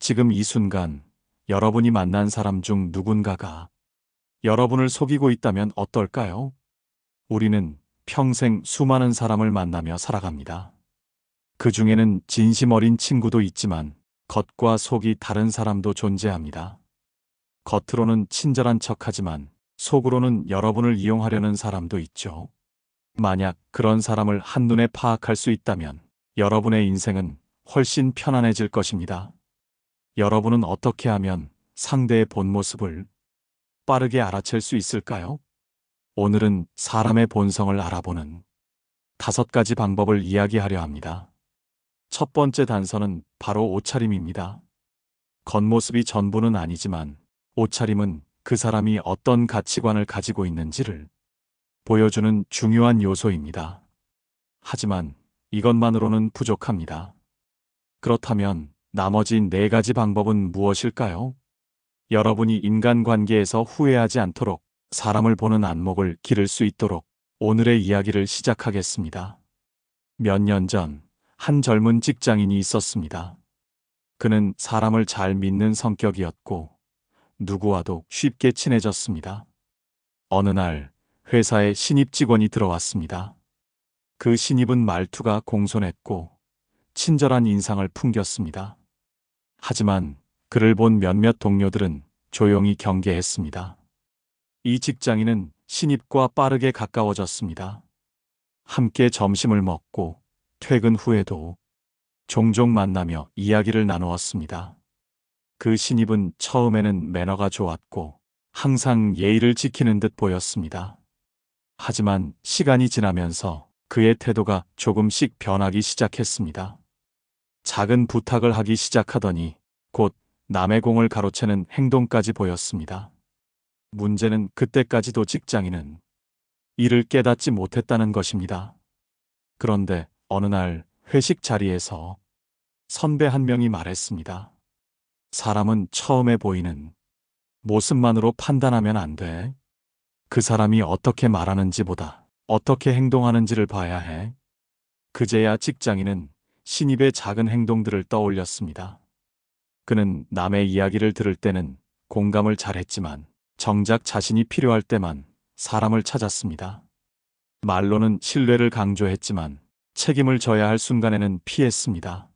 지금 이 순간 여러분이 만난 사람 중 누군가가 여러분을 속이고 있다면 어떨까요? 우리는 평생 수많은 사람을 만나며 살아갑니다. 그 중에는 진심 어린 친구도 있지만 겉과 속이 다른 사람도 존재합니다. 겉으로는 친절한 척하지만 속으로는 여러분을 이용하려는 사람도 있죠. 만약 그런 사람을 한눈에 파악할 수 있다면 여러분의 인생은 훨씬 편안해질 것입니다. 여러분은 어떻게 하면 상대의 본 모습을 빠르게 알아챌 수 있을까요? 오늘은 사람의 본성을 알아보는 5가지 방법을 이야기하려 합니다. 첫 번째 단서는 바로 옷차림입니다. 겉모습이 전부는 아니지만 옷차림은 그 사람이 어떤 가치관을 가지고 있는지를 보여주는 중요한 요소입니다. 하지만 이것만으로는 부족합니다. 그렇다면 나머지 4가지 방법은 무엇일까요? 여러분이 인간관계에서 후회하지 않도록 사람을 보는 안목을 기를 수 있도록 오늘의 이야기를 시작하겠습니다. 몇 년 전 한 젊은 직장인이 있었습니다. 그는 사람을 잘 믿는 성격이었고 누구와도 쉽게 친해졌습니다. 어느 날 회사에 신입 직원이 들어왔습니다. 그 신입은 말투가 공손했고 친절한 인상을 풍겼습니다. 하지만 그를 본 몇몇 동료들은 조용히 경계했습니다. 이 직장인은 신입과 빠르게 가까워졌습니다. 함께 점심을 먹고 퇴근 후에도 종종 만나며 이야기를 나누었습니다. 그 신입은 처음에는 매너가 좋았고 항상 예의를 지키는 듯 보였습니다. 하지만 시간이 지나면서 그의 태도가 조금씩 변하기 시작했습니다. 작은 부탁을 하기 시작하더니 곧 남의 공을 가로채는 행동까지 보였습니다. 문제는 그때까지도 직장인은 이를 깨닫지 못했다는 것입니다. 그런데 어느 날 회식 자리에서 선배 한 명이 말했습니다. 사람은 처음에 보이는 모습만으로 판단하면 안 돼. 그 사람이 어떻게 말하는지보다 어떻게 행동하는지를 봐야 해. 그제야 직장인은 신입의 작은 행동들을 떠올렸습니다. 그는 남의 이야기를 들을 때는 공감을 잘했지만 정작 자신이 필요할 때만 사람을 찾았습니다. 말로는 신뢰를 강조했지만 책임을 져야 할 순간에는 피했습니다.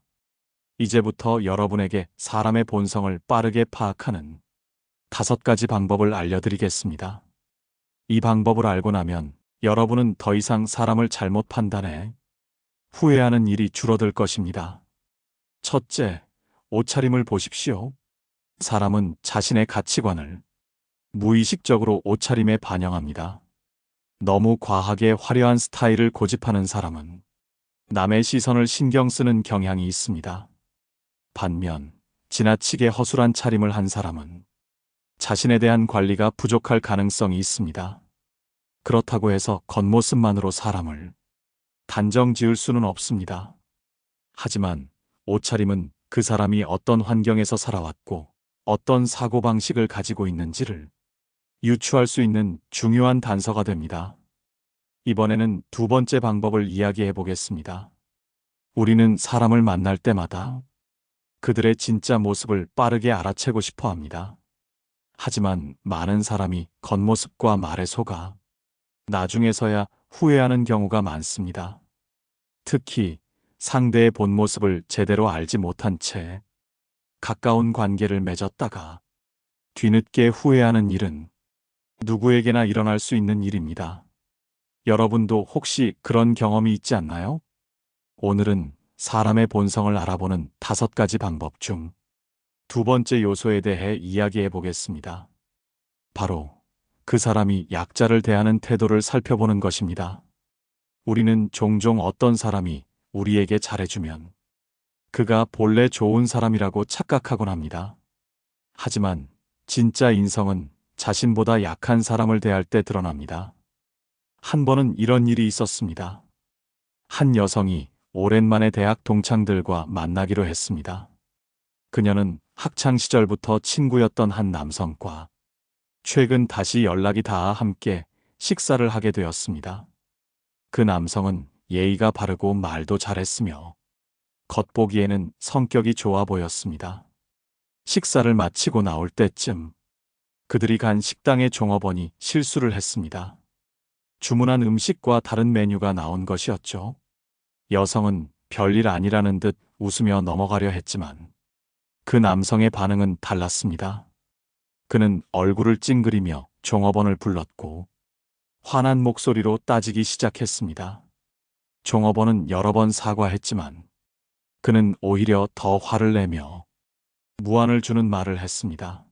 이제부터 여러분에게 사람의 본성을 빠르게 파악하는 5가지 방법을 알려드리겠습니다. 이 방법을 알고 나면 여러분은 더 이상 사람을 잘못 판단해 후회하는 일이 줄어들 것입니다. 첫째, 옷차림을 보십시오. 사람은 자신의 가치관을 무의식적으로 옷차림에 반영합니다. 너무 과하게 화려한 스타일을 고집하는 사람은 남의 시선을 신경 쓰는 경향이 있습니다. 반면 지나치게 허술한 차림을 한 사람은 자신에 대한 관리가 부족할 가능성이 있습니다. 그렇다고 해서 겉모습만으로 사람을 단정 지을 수는 없습니다. 하지만 옷차림은 그 사람이 어떤 환경에서 살아왔고 어떤 사고방식을 가지고 있는지를 유추할 수 있는 중요한 단서가 됩니다. 이번에는 2번째 방법을 이야기해 보겠습니다. 우리는 사람을 만날 때마다 그들의 진짜 모습을 빠르게 알아채고 싶어 합니다. 하지만 많은 사람이 겉모습과 말에 속아 나중에서야 후회하는 경우가 많습니다. 특히 상대의 본 모습을 제대로 알지 못한 채 가까운 관계를 맺었다가 뒤늦게 후회하는 일은 누구에게나 일어날 수 있는 일입니다. 여러분도 혹시 그런 경험이 있지 않나요? 오늘은 사람의 본성을 알아보는 5가지 방법 중 2번째 요소에 대해 이야기해 보겠습니다. 바로 그 사람이 약자를 대하는 태도를 살펴보는 것입니다. 우리는 종종 어떤 사람이 우리에게 잘해주면 그가 본래 좋은 사람이라고 착각하곤 합니다. 하지만 진짜 인성은 자신보다 약한 사람을 대할 때 드러납니다. 한 번은 이런 일이 있었습니다. 한 여성이 오랜만에 대학 동창들과 만나기로 했습니다. 그녀는 학창 시절부터 친구였던 한 남성과 최근 다시 연락이 닿아 함께 식사를 하게 되었습니다. 그 남성은 예의가 바르고 말도 잘했으며 겉보기에는 성격이 좋아 보였습니다. 식사를 마치고 나올 때쯤 그들이 간 식당의 종업원이 실수를 했습니다. 주문한 음식과 다른 메뉴가 나온 것이었죠. 여성은 별일 아니라는 듯 웃으며 넘어가려 했지만 그 남성의 반응은 달랐습니다. 그는 얼굴을 찡그리며 종업원을 불렀고 화난 목소리로 따지기 시작했습니다. 종업원은 여러 번 사과했지만 그는 오히려 더 화를 내며 무안을 주는 말을 했습니다.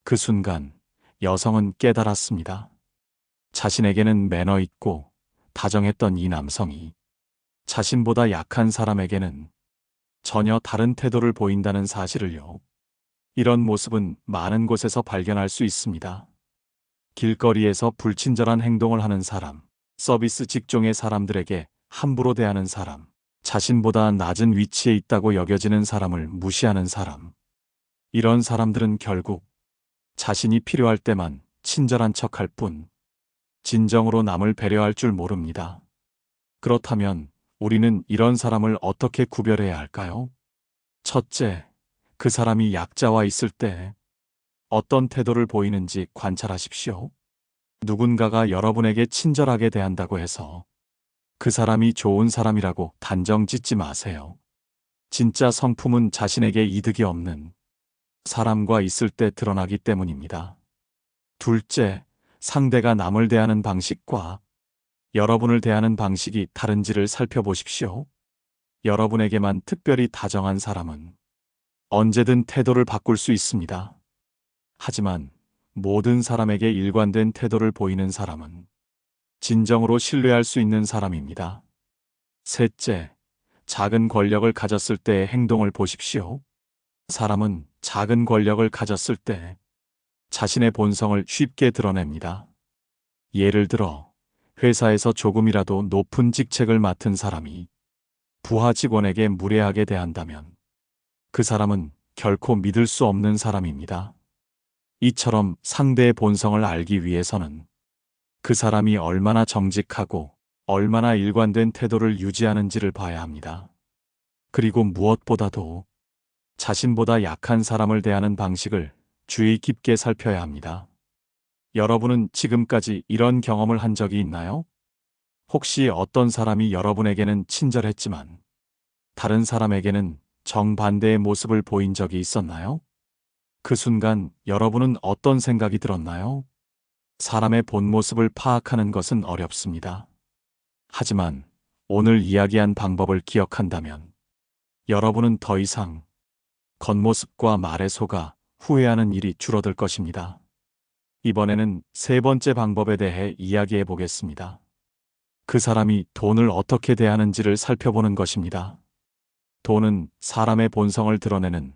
그 순간 여성은 깨달았습니다. 자신에게는 매너 있고 다정했던 이 남성이 자신보다 약한 사람에게는 전혀 다른 태도를 보인다는 사실을요. 이런 모습은 많은 곳에서 발견할 수 있습니다. 길거리에서 불친절한 행동을 하는 사람, 서비스 직종의 사람들에게 함부로 대하는 사람, 자신보다 낮은 위치에 있다고 여겨지는 사람을 무시하는 사람. 이런 사람들은 결국 자신이 필요할 때만 친절한 척할 뿐 진정으로 남을 배려할 줄 모릅니다. 그렇다면 우리는 이런 사람을 어떻게 구별해야 할까요? 첫째, 그 사람이 약자와 있을 때 어떤 태도를 보이는지 관찰하십시오. 누군가가 여러분에게 친절하게 대한다고 해서 그 사람이 좋은 사람이라고 단정 짓지 마세요. 진짜 성품은 자신에게 이득이 없는 사람과 있을 때 드러나기 때문입니다. 둘째, 상대가 남을 대하는 방식과 여러분을 대하는 방식이 다른지를 살펴보십시오. 여러분에게만 특별히 다정한 사람은 언제든 태도를 바꿀 수 있습니다. 하지만 모든 사람에게 일관된 태도를 보이는 사람은 진정으로 신뢰할 수 있는 사람입니다. 셋째, 작은 권력을 가졌을 때의 행동을 보십시오. 사람은 작은 권력을 가졌을 때 자신의 본성을 쉽게 드러냅니다. 예를 들어 회사에서 조금이라도 높은 직책을 맡은 사람이 부하 직원에게 무례하게 대한다면 그 사람은 결코 믿을 수 없는 사람입니다. 이처럼 상대의 본성을 알기 위해서는 그 사람이 얼마나 정직하고 얼마나 일관된 태도를 유지하는지를 봐야 합니다. 그리고 무엇보다도 자신보다 약한 사람을 대하는 방식을 주의 깊게 살펴야 합니다. 여러분은 지금까지 이런 경험을 한 적이 있나요? 혹시 어떤 사람이 여러분에게는 친절했지만 다른 사람에게는 정반대의 모습을 보인 적이 있었나요? 그 순간 여러분은 어떤 생각이 들었나요? 사람의 본 모습을 파악하는 것은 어렵습니다. 하지만 오늘 이야기한 방법을 기억한다면 여러분은 더 이상 겉모습과 말에 속아 후회하는 일이 줄어들 것입니다. 이번에는 세 번째 방법에 대해 이야기해 보겠습니다. 그 사람이 돈을 어떻게 대하는지를 살펴보는 것입니다. 돈은 사람의 본성을 드러내는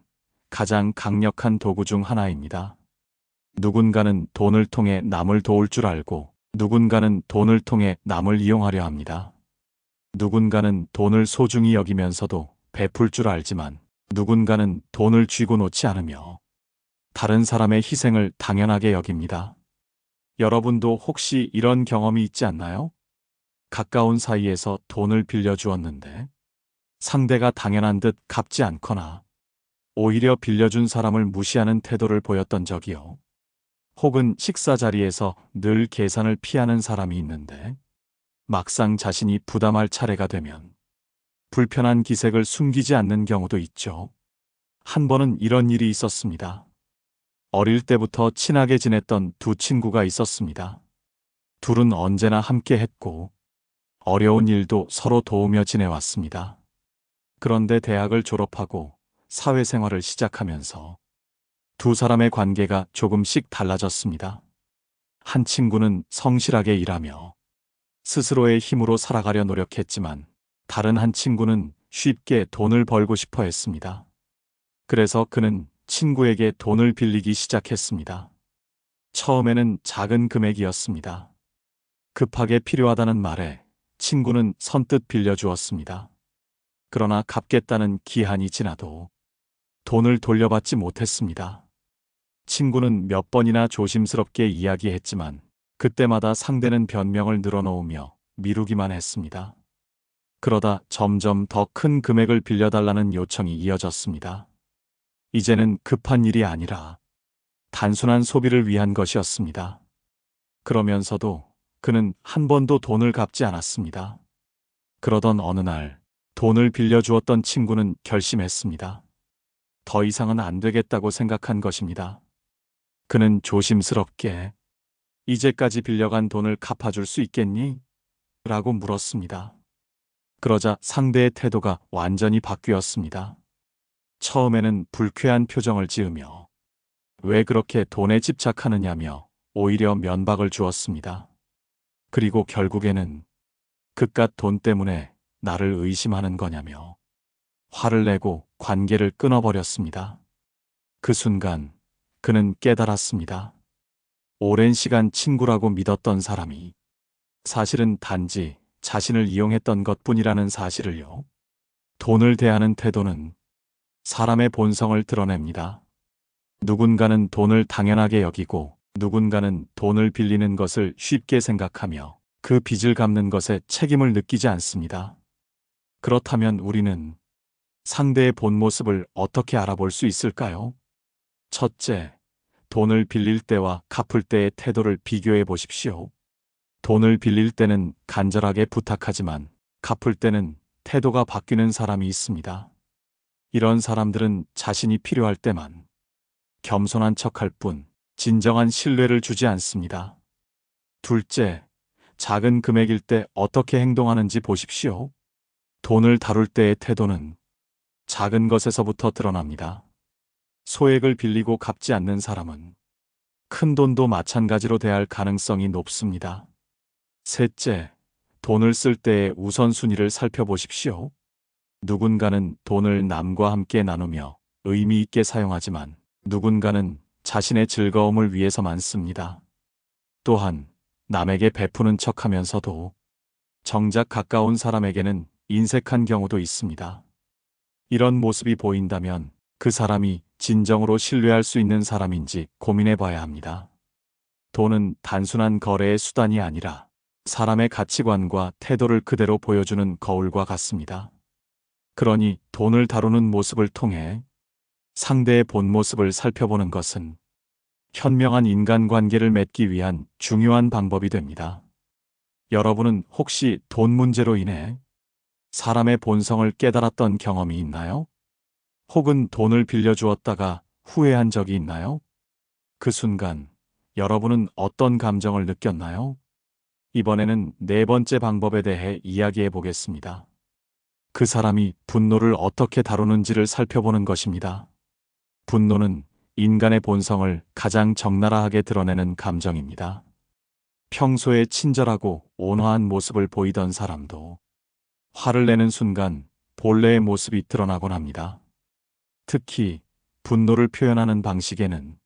가장 강력한 도구 중 하나입니다. 누군가는 돈을 통해 남을 도울 줄 알고 누군가는 돈을 통해 남을 이용하려 합니다. 누군가는 돈을 소중히 여기면서도 베풀 줄 알지만 누군가는 돈을 쥐고 놓지 않으며 다른 사람의 희생을 당연하게 여깁니다. 여러분도 혹시 이런 경험이 있지 않나요? 가까운 사이에서 돈을 빌려주었는데 상대가 당연한 듯 갚지 않거나 오히려 빌려준 사람을 무시하는 태도를 보였던 적이요. 혹은 식사 자리에서 늘 계산을 피하는 사람이 있는데 막상 자신이 부담할 차례가 되면 불편한 기색을 숨기지 않는 경우도 있죠. 한 번은 이런 일이 있었습니다. 어릴 때부터 친하게 지냈던 두 친구가 있었습니다. 둘은 언제나 함께 했고 어려운 일도 서로 도우며 지내왔습니다. 그런데 대학을 졸업하고 사회생활을 시작하면서 두 사람의 관계가 조금씩 달라졌습니다. 한 친구는 성실하게 일하며 스스로의 힘으로 살아가려 노력했지만 다른 한 친구는 쉽게 돈을 벌고 싶어 했습니다. 그래서 그는 친구에게 돈을 빌리기 시작했습니다. 처음에는 작은 금액이었습니다. 급하게 필요하다는 말에 친구는 선뜻 빌려주었습니다. 그러나 갚겠다는 기한이 지나도 돈을 돌려받지 못했습니다. 친구는 몇 번이나 조심스럽게 이야기했지만 그때마다 상대는 변명을 늘어놓으며 미루기만 했습니다. 그러다 점점 더 큰 금액을 빌려달라는 요청이 이어졌습니다. 이제는 급한 일이 아니라 단순한 소비를 위한 것이었습니다. 그러면서도 그는 한 번도 돈을 갚지 않았습니다. 그러던 어느 날 돈을 빌려주었던 친구는 결심했습니다. 더 이상은 안 되겠다고 생각한 것입니다. 그는 조심스럽게 이제까지 빌려간 돈을 갚아줄 수 있겠니? 라고 물었습니다. 그러자 상대의 태도가 완전히 바뀌었습니다. 처음에는 불쾌한 표정을 지으며 왜 그렇게 돈에 집착하느냐며 오히려 면박을 주었습니다. 그리고 결국에는 그깟 돈 때문에 나를 의심하는 거냐며 화를 내고 관계를 끊어버렸습니다. 그 순간 그는 깨달았습니다. 오랜 시간 친구라고 믿었던 사람이 사실은 단지 자신을 이용했던 것뿐이라는 사실을요. 돈을 대하는 태도는 사람의 본성을 드러냅니다. 누군가는 돈을 당연하게 여기고 누군가는 돈을 빌리는 것을 쉽게 생각하며 그 빚을 갚는 것에 책임을 느끼지 않습니다. 그렇다면 우리는 상대의 본 모습을 어떻게 알아볼 수 있을까요? 첫째, 돈을 빌릴 때와 갚을 때의 태도를 비교해 보십시오. 돈을 빌릴 때는 간절하게 부탁하지만 갚을 때는 태도가 바뀌는 사람이 있습니다. 이런 사람들은 자신이 필요할 때만 겸손한 척할 뿐 진정한 신뢰를 주지 않습니다. 둘째, 작은 금액일 때 어떻게 행동하는지 보십시오. 돈을 다룰 때의 태도는 작은 것에서부터 드러납니다. 소액을 빌리고 갚지 않는 사람은 큰 돈도 마찬가지로 대할 가능성이 높습니다. 셋째, 돈을 쓸 때의 우선순위를 살펴보십시오. 누군가는 돈을 남과 함께 나누며 의미 있게 사용하지만 누군가는 자신의 즐거움을 위해서만 씁니다. 또한 남에게 베푸는 척하면서도 정작 가까운 사람에게는 인색한 경우도 있습니다. 이런 모습이 보인다면 그 사람이 진정으로 신뢰할 수 있는 사람인지 고민해 봐야 합니다. 돈은 단순한 거래의 수단이 아니라 사람의 가치관과 태도를 그대로 보여주는 거울과 같습니다. 그러니 돈을 다루는 모습을 통해 상대의 본 모습을 살펴보는 것은 현명한 인간관계를 맺기 위한 중요한 방법이 됩니다. 여러분은 혹시 돈 문제로 인해 사람의 본성을 깨달았던 경험이 있나요? 혹은 돈을 빌려주었다가 후회한 적이 있나요? 그 순간 여러분은 어떤 감정을 느꼈나요? 이번에는 네 번째 방법에 대해 이야기해 보겠습니다. 그 사람이 분노를 어떻게 다루는지를 살펴보는 것입니다. 분노는 인간의 본성을 가장 적나라하게 드러내는 감정입니다. 평소에 친절하고 온화한 모습을 보이던 사람도 화를 내는 순간 본래의 모습이 드러나곤 합니다. 특히 분노를 표현하는 방식에는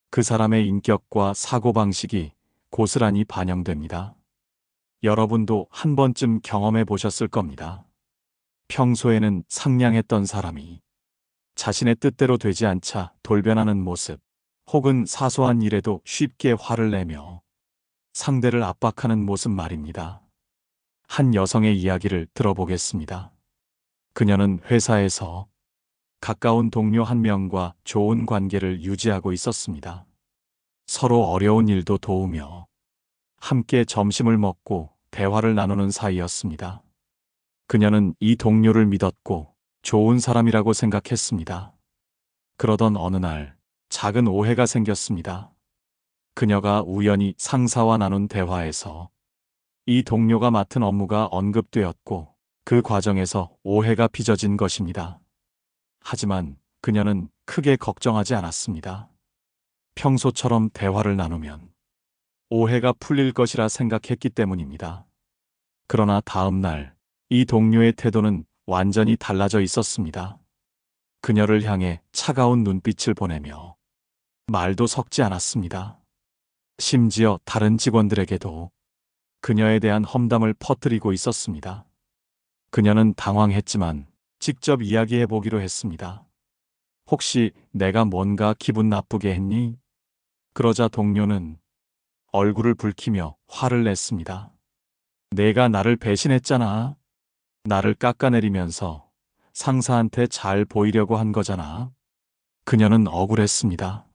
그 사람의 인격과 사고방식이 고스란히 반영됩니다. 여러분도 한 번쯤 경험해 보셨을 겁니다. 평소에는 상냥했던 사람이 자신의 뜻대로 되지 않자 돌변하는 모습, 혹은 사소한 일에도 쉽게 화를 내며 상대를 압박하는 모습 말입니다. 한 여성의 이야기를 들어보겠습니다. 그녀는 회사에서 가까운 동료 한 명과 좋은 관계를 유지하고 있었습니다. 서로 어려운 일도 도우며 함께 점심을 먹고 대화를 나누는 사이였습니다. 그녀는 이 동료를 믿었고 좋은 사람이라고 생각했습니다. 그러던 어느 날 작은 오해가 생겼습니다. 그녀가 우연히 상사와 나눈 대화에서 이 동료가 맡은 업무가 언급되었고 그 과정에서 오해가 빚어진 것입니다. 하지만 그녀는 크게 걱정하지 않았습니다. 평소처럼 대화를 나누면 오해가 풀릴 것이라 생각했기 때문입니다. 그러나 다음 날 이 동료의 태도는 완전히 달라져 있었습니다. 그녀를 향해 차가운 눈빛을 보내며 말도 섞지 않았습니다. 심지어 다른 직원들에게도 그녀에 대한 험담을 퍼뜨리고 있었습니다. 그녀는 당황했지만 직접 이야기해 보기로 했습니다. 혹시 내가 뭔가 기분 나쁘게 했니? 그러자 동료는 얼굴을 붉히며 화를 냈습니다. 내가 나를 배신했잖아. 나를 깎아내리면서 상사한테 잘 보이려고 한 거잖아. 그녀는 억울했습니다.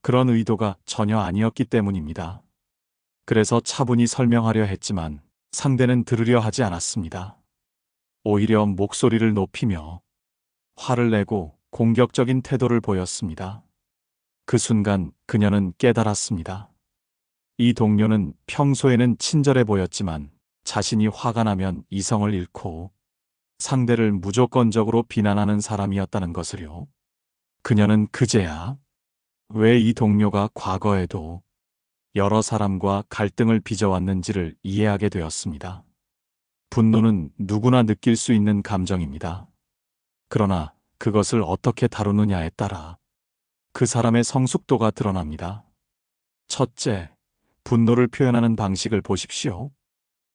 그런 의도가 전혀 아니었기 때문입니다. 그래서 차분히 설명하려 했지만 상대는 들으려 하지 않았습니다. 오히려 목소리를 높이며 화를 내고 공격적인 태도를 보였습니다. 그 순간 그녀는 깨달았습니다. 이 동료는 평소에는 친절해 보였지만 자신이 화가 나면 이성을 잃고 상대를 무조건적으로 비난하는 사람이었다는 것을요. 그녀는 그제야 왜 이 동료가 과거에도 여러 사람과 갈등을 빚어왔는지를 이해하게 되었습니다. 분노는 누구나 느낄 수 있는 감정입니다. 그러나 그것을 어떻게 다루느냐에 따라 그 사람의 성숙도가 드러납니다. 첫째, 분노를 표현하는 방식을 보십시오.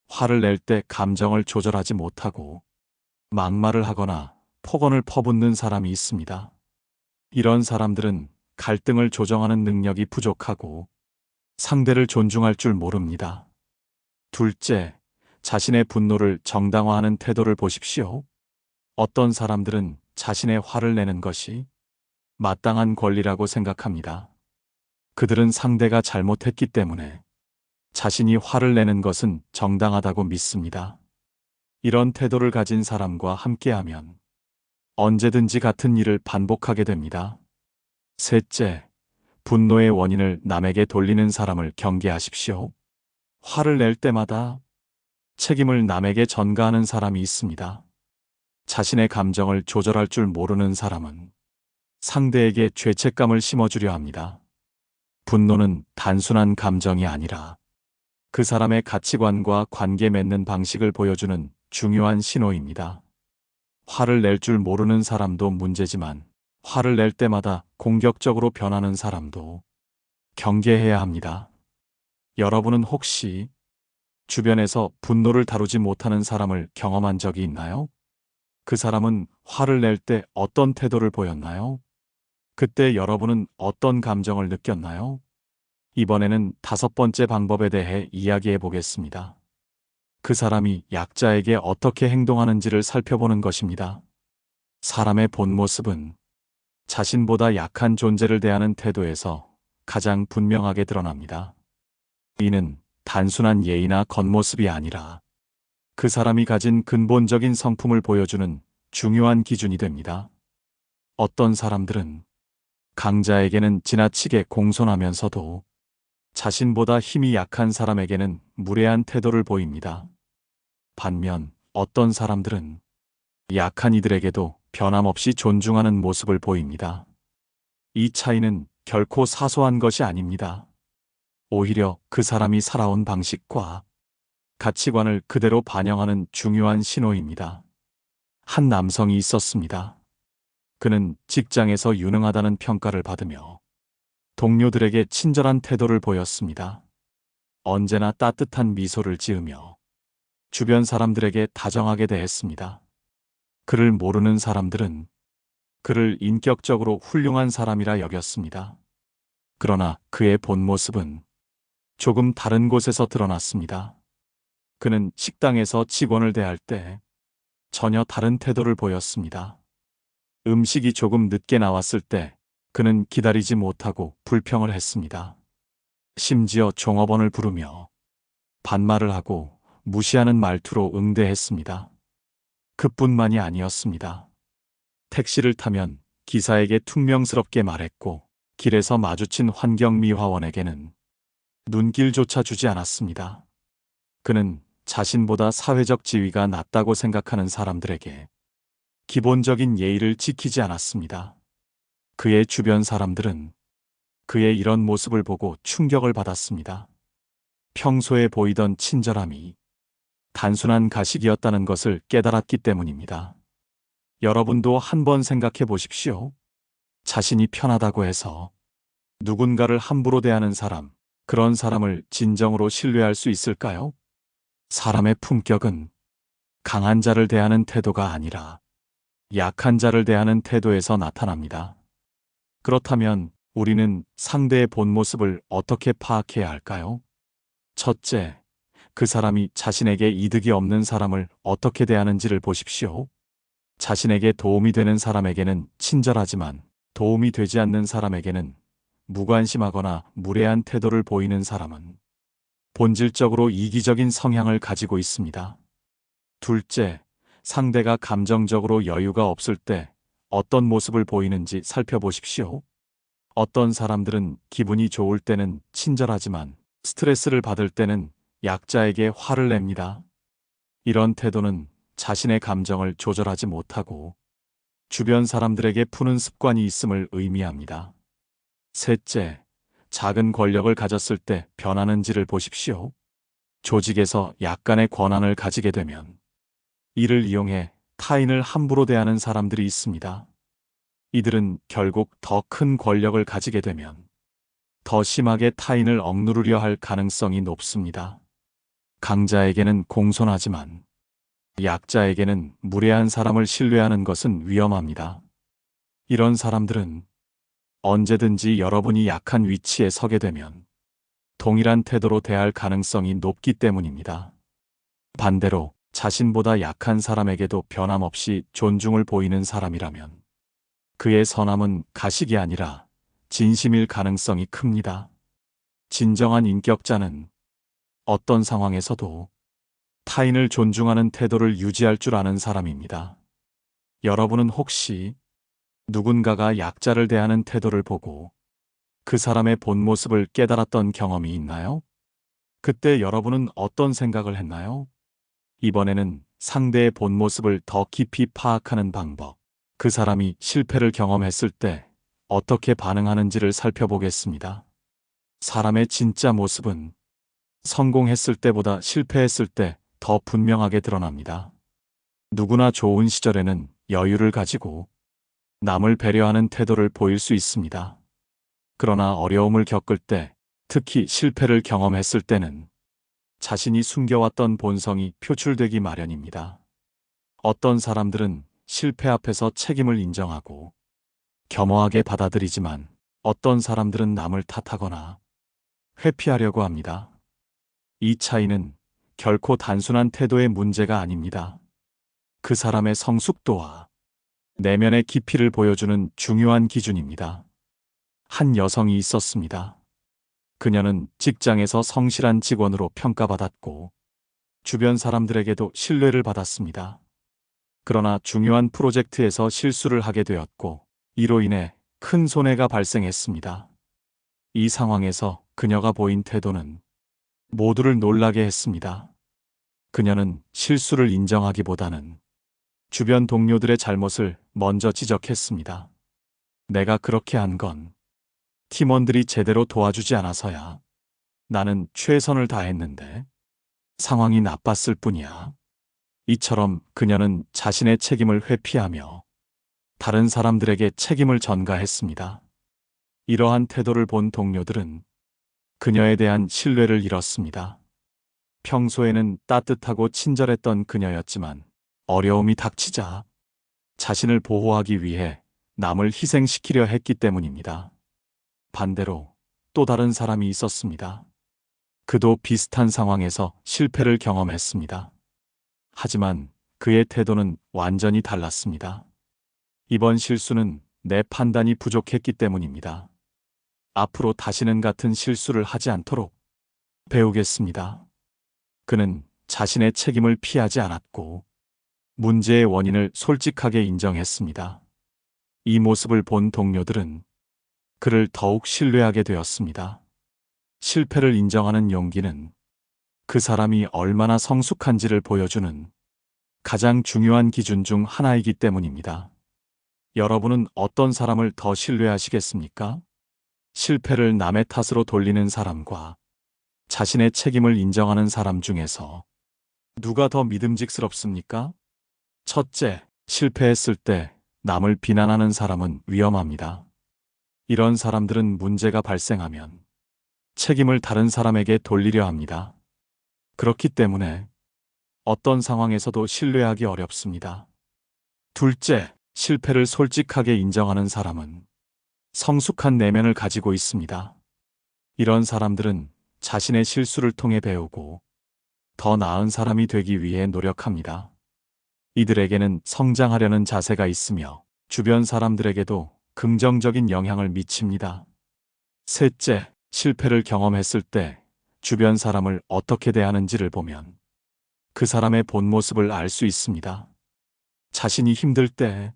화를 낼 때 감정을 조절하지 못하고 막말을 하거나 폭언을 퍼붓는 사람이 있습니다. 이런 사람들은 갈등을 조정하는 능력이 부족하고 상대를 존중할 줄 모릅니다. 둘째, 자신의 분노를 정당화하는 태도를 보십시오. 어떤 사람들은 자신의 화를 내는 것이 마땅한 권리라고 생각합니다. 그들은 상대가 잘못했기 때문에 자신이 화를 내는 것은 정당하다고 믿습니다. 이런 태도를 가진 사람과 함께하면 언제든지 같은 일을 반복하게 됩니다. 셋째, 분노의 원인을 남에게 돌리는 사람을 경계하십시오. 화를 낼 때마다 책임을 남에게 전가하는 사람이 있습니다. 자신의 감정을 조절할 줄 모르는 사람은 상대에게 죄책감을 심어주려 합니다. 분노는 단순한 감정이 아니라 그 사람의 가치관과 관계 맺는 방식을 보여주는 중요한 신호입니다. 화를 낼 줄 모르는 사람도 문제지만 화를 낼 때마다 공격적으로 변하는 사람도 경계해야 합니다. 여러분은 혹시 주변에서 분노를 다루지 못하는 사람을 경험한 적이 있나요? 그 사람은 화를 낼 때 어떤 태도를 보였나요? 그때 여러분은 어떤 감정을 느꼈나요? 이번에는 다섯 번째 방법에 대해 이야기해 보겠습니다. 그 사람이 약자에게 어떻게 행동하는지를 살펴보는 것입니다. 사람의 본 모습은 자신보다 약한 존재를 대하는 태도에서 가장 분명하게 드러납니다. 이는 단순한 예의나 겉모습이 아니라 그 사람이 가진 근본적인 성품을 보여주는 중요한 기준이 됩니다. 어떤 사람들은 강자에게는 지나치게 공손하면서도 자신보다 힘이 약한 사람에게는 무례한 태도를 보입니다. 반면 어떤 사람들은 약한 이들에게도 변함없이 존중하는 모습을 보입니다. 이 차이는 결코 사소한 것이 아닙니다. 오히려 그 사람이 살아온 방식과 가치관을 그대로 반영하는 중요한 신호입니다. 한 남성이 있었습니다. 그는 직장에서 유능하다는 평가를 받으며 동료들에게 친절한 태도를 보였습니다. 언제나 따뜻한 미소를 지으며 주변 사람들에게 다정하게 대했습니다. 그를 모르는 사람들은 그를 인격적으로 훌륭한 사람이라 여겼습니다. 그러나 그의 본 모습은 조금 다른 곳에서 드러났습니다. 그는 식당에서 직원을 대할 때 전혀 다른 태도를 보였습니다. 음식이 조금 늦게 나왔을 때 그는 기다리지 못하고 불평을 했습니다. 심지어 종업원을 부르며 반말을 하고 무시하는 말투로 응대했습니다. 그뿐만이 아니었습니다. 택시를 타면 기사에게 퉁명스럽게 말했고 길에서 마주친 환경미화원에게는 눈길조차 주지 않았습니다. 그는 자신보다 사회적 지위가 낮다고 생각하는 사람들에게 기본적인 예의를 지키지 않았습니다. 그의 주변 사람들은 그의 이런 모습을 보고 충격을 받았습니다. 평소에 보이던 친절함이 단순한 가식이었다는 것을 깨달았기 때문입니다. 여러분도 한번 생각해 보십시오. 자신이 편하다고 해서 누군가를 함부로 대하는 사람, 그런 사람을 진정으로 신뢰할 수 있을까요? 사람의 품격은 강한 자를 대하는 태도가 아니라 약한 자를 대하는 태도에서 나타납니다. 그렇다면 우리는 상대의 본 모습을 어떻게 파악해야 할까요? 첫째, 그 사람이 자신에게 이득이 없는 사람을 어떻게 대하는지를 보십시오. 자신에게 도움이 되는 사람에게는 친절하지만 도움이 되지 않는 사람에게는 무관심하거나 무례한 태도를 보이는 사람은 본질적으로 이기적인 성향을 가지고 있습니다. 둘째, 상대가 감정적으로 여유가 없을 때 어떤 모습을 보이는지 살펴보십시오. 어떤 사람들은 기분이 좋을 때는 친절하지만 스트레스를 받을 때는 약자에게 화를 냅니다. 이런 태도는 자신의 감정을 조절하지 못하고 주변 사람들에게 푸는 습관이 있음을 의미합니다. 셋째, 작은 권력을 가졌을 때 변하는지를 보십시오. 조직에서 약간의 권한을 가지게 되면 이를 이용해 타인을 함부로 대하는 사람들이 있습니다. 이들은 결국 더 큰 권력을 가지게 되면 더 심하게 타인을 억누르려 할 가능성이 높습니다. 강자에게는 공손하지만 약자에게는 무례한 사람을 신뢰하는 것은 위험합니다. 이런 사람들은 언제든지 여러분이 약한 위치에 서게 되면 동일한 태도로 대할 가능성이 높기 때문입니다. 반대로 자신보다 약한 사람에게도 변함없이 존중을 보이는 사람이라면 그의 선함은 가식이 아니라 진심일 가능성이 큽니다. 진정한 인격자는 어떤 상황에서도 타인을 존중하는 태도를 유지할 줄 아는 사람입니다. 여러분은 혹시 누군가가 약자를 대하는 태도를 보고 그 사람의 본 모습을 깨달았던 경험이 있나요? 그때 여러분은 어떤 생각을 했나요? 이번에는 상대의 본 모습을 더 깊이 파악하는 방법, 그 사람이 실패를 경험했을 때 어떻게 반응하는지를 살펴보겠습니다. 사람의 진짜 모습은 성공했을 때보다 실패했을 때 더 분명하게 드러납니다. 누구나 좋은 시절에는 여유를 가지고 남을 배려하는 태도를 보일 수 있습니다. 그러나 어려움을 겪을 때, 특히 실패를 경험했을 때는 자신이 숨겨왔던 본성이 표출되기 마련입니다. 어떤 사람들은 실패 앞에서 책임을 인정하고 겸허하게 받아들이지만 어떤 사람들은 남을 탓하거나 회피하려고 합니다. 이 차이는 결코 단순한 태도의 문제가 아닙니다. 그 사람의 성숙도와 내면의 깊이를 보여주는 중요한 기준입니다. 한 여성이 있었습니다. 그녀는 직장에서 성실한 직원으로 평가받았고 주변 사람들에게도 신뢰를 받았습니다. 그러나 중요한 프로젝트에서 실수를 하게 되었고 이로 인해 큰 손해가 발생했습니다. 이 상황에서 그녀가 보인 태도는 모두를 놀라게 했습니다. 그녀는 실수를 인정하기보다는 주변 동료들의 잘못을 먼저 지적했습니다. 내가 그렇게 한 건 팀원들이 제대로 도와주지 않아서야. 나는 최선을 다했는데 상황이 나빴을 뿐이야. 이처럼 그녀는 자신의 책임을 회피하며 다른 사람들에게 책임을 전가했습니다. 이러한 태도를 본 동료들은 그녀에 대한 신뢰를 잃었습니다. 평소에는 따뜻하고 친절했던 그녀였지만 어려움이 닥치자 자신을 보호하기 위해 남을 희생시키려 했기 때문입니다. 반대로 또 다른 사람이 있었습니다. 그도 비슷한 상황에서 실패를 경험했습니다. 하지만 그의 태도는 완전히 달랐습니다. 이번 실수는 내 판단이 부족했기 때문입니다. 앞으로 다시는 같은 실수를 하지 않도록 배우겠습니다. 그는 자신의 책임을 피하지 않았고 문제의 원인을 솔직하게 인정했습니다. 이 모습을 본 동료들은 그를 더욱 신뢰하게 되었습니다. 실패를 인정하는 용기는 그 사람이 얼마나 성숙한지를 보여주는 가장 중요한 기준 중 하나이기 때문입니다. 여러분은 어떤 사람을 더 신뢰하시겠습니까? 실패를 남의 탓으로 돌리는 사람과 자신의 책임을 인정하는 사람 중에서 누가 더 믿음직스럽습니까? 첫째, 실패했을 때 남을 비난하는 사람은 위험합니다. 이런 사람들은 문제가 발생하면 책임을 다른 사람에게 돌리려 합니다. 그렇기 때문에 어떤 상황에서도 신뢰하기 어렵습니다. 둘째, 실패를 솔직하게 인정하는 사람은 성숙한 내면을 가지고 있습니다. 이런 사람들은 자신의 실수를 통해 배우고 더 나은 사람이 되기 위해 노력합니다. 이들에게는 성장하려는 자세가 있으며 주변 사람들에게도 긍정적인 영향을 미칩니다. 셋째, 실패를 경험했을 때 주변 사람을 어떻게 대하는지를 보면 그 사람의 본 모습을 알 수 있습니다. 자신이 힘들 때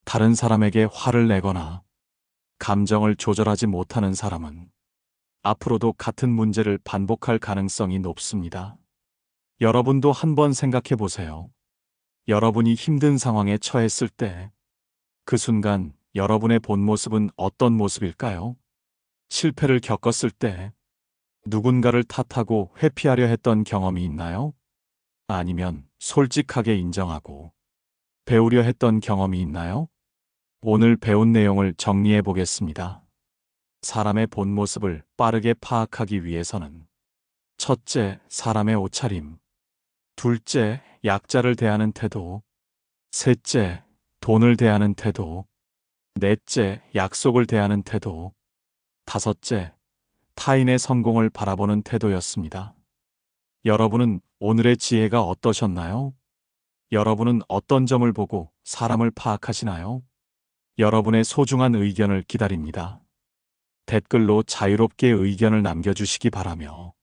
다른 사람에게 화를 내거나 감정을 조절하지 못하는 사람은 앞으로도 같은 문제를 반복할 가능성이 높습니다. 여러분도 한번 생각해 보세요. 여러분이 힘든 상황에 처했을 때 그 순간 여러분의 본 모습은 어떤 모습일까요? 실패를 겪었을 때 누군가를 탓하고 회피하려 했던 경험이 있나요? 아니면 솔직하게 인정하고 배우려 했던 경험이 있나요? 오늘 배운 내용을 정리해 보겠습니다. 사람의 본 모습을 빠르게 파악하기 위해서는 첫째, 사람의 옷차림. 둘째, 약자를 대하는 태도. 셋째, 돈을 대하는 태도. 넷째, 약속을 대하는 태도. 다섯째, 타인의 성공을 바라보는 태도였습니다. 여러분은 오늘의 지혜가 어떠셨나요? 여러분은 어떤 점을 보고 사람을 파악하시나요? 여러분의 소중한 의견을 기다립니다. 댓글로 자유롭게 의견을 남겨주시기 바라며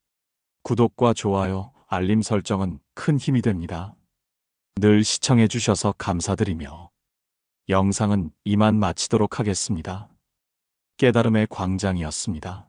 구독과 좋아요, 알림 설정은 큰 힘이 됩니다. 늘 시청해주셔서 감사드리며 영상은 이만 마치도록 하겠습니다. 깨달음의 광장이었습니다.